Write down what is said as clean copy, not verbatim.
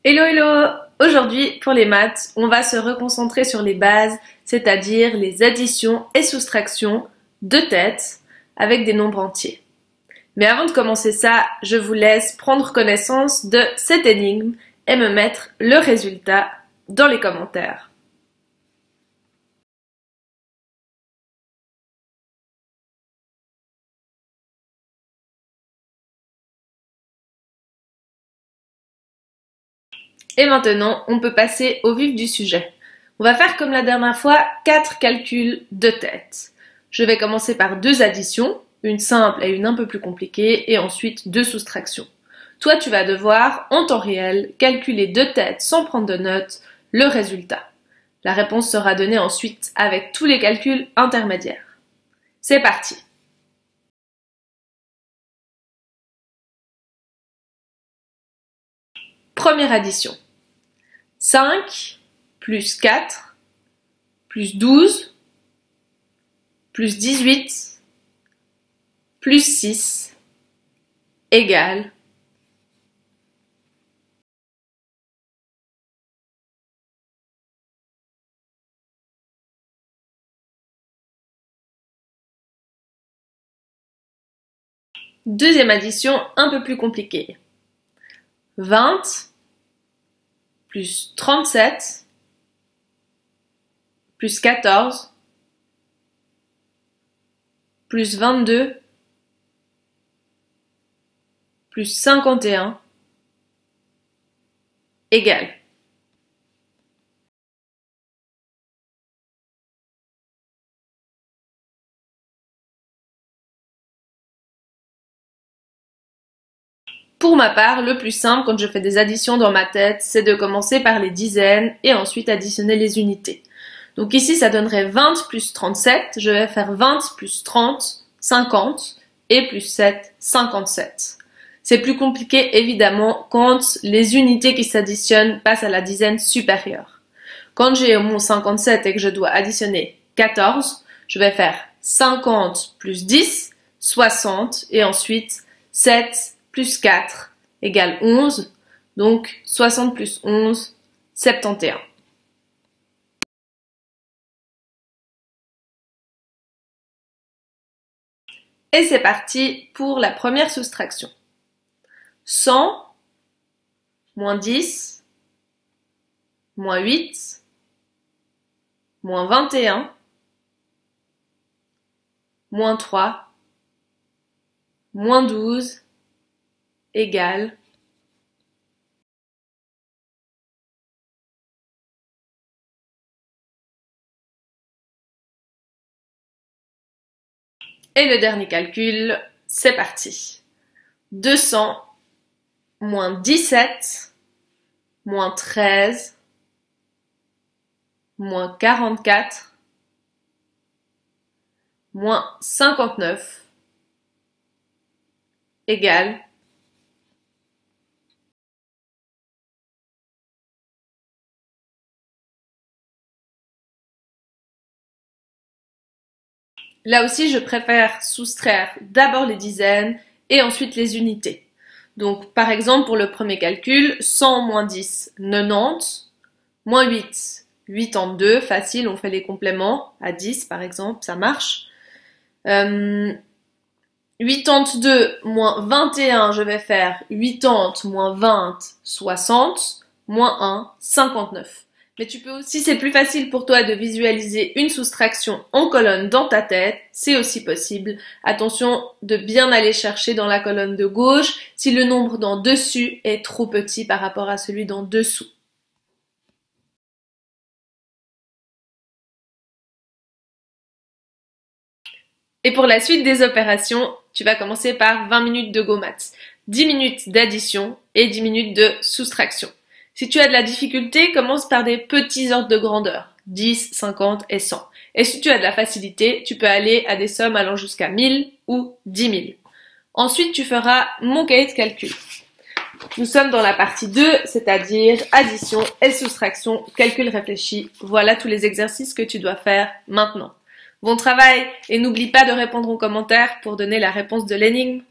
Hello hello! Aujourd'hui, pour les maths, on va se reconcentrer sur les bases, c'est-à-dire les additions et soustractions de tête avec des nombres entiers. Mais avant de commencer ça, je vous laisse prendre connaissance de cette énigme et me mettre le résultat dans les commentaires. Et maintenant, on peut passer au vif du sujet. On va faire comme la dernière fois, 4 calculs de tête. Je vais commencer par 2 additions, une simple et une un peu plus compliquée, et ensuite 2 soustractions. Toi, tu vas devoir, en temps réel, calculer de tête sans prendre de notes le résultat. La réponse sera donnée ensuite avec tous les calculs intermédiaires. C'est parti! Première addition. 5 plus 4 plus 12 plus 18 plus 6 égale deuxième addition un peu plus compliquée. 20 plus 37 plus 14 plus 22 plus 51 égale. Pour ma part, le plus simple quand je fais des additions dans ma tête, c'est de commencer par les dizaines et ensuite additionner les unités. Donc ici, ça donnerait 20 plus 37, je vais faire 20 plus 30, 50, et plus 7, 57. C'est plus compliqué évidemment quand les unités qui s'additionnent passent à la dizaine supérieure. Quand j'ai mon 57 et que je dois additionner 14, je vais faire 50 plus 10, 60, et ensuite 7 plus 4 égale 11, donc 60 plus 11, 71. Et c'est parti pour la première soustraction. 100 moins 10 moins 8 moins 21 moins 3 moins 12 égale et le dernier calcul, c'est parti. 200 moins 17 moins 13 moins 44 moins 59 égale là aussi, je préfère soustraire d'abord les dizaines et ensuite les unités. Donc, par exemple, pour le premier calcul, 100 moins 10, 90, moins 8, 82, facile, on fait les compléments, à 10 par exemple, ça marche. 82 moins 21, je vais faire 80 moins 20, 60, moins 1, 59. Mais tu peux aussi, si c'est plus facile pour toi de visualiser une soustraction en colonne dans ta tête, c'est aussi possible. Attention de bien aller chercher dans la colonne de gauche si le nombre d'en dessus est trop petit par rapport à celui d'en dessous. Et pour la suite des opérations, tu vas commencer par 20 minutes de Go Maths, 10 minutes d'addition et 10 minutes de soustraction. Si tu as de la difficulté, commence par des petits ordres de grandeur, 10, 50 et 100. Et si tu as de la facilité, tu peux aller à des sommes allant jusqu'à 1000 ou 10 000. Ensuite, tu feras mon cahier de calcul. Nous sommes dans la partie 2, c'est-à-dire addition et soustraction, calcul réfléchi. Voilà tous les exercices que tu dois faire maintenant. Bon travail et n'oublie pas de répondre aux commentaires pour donner la réponse de l'énigme.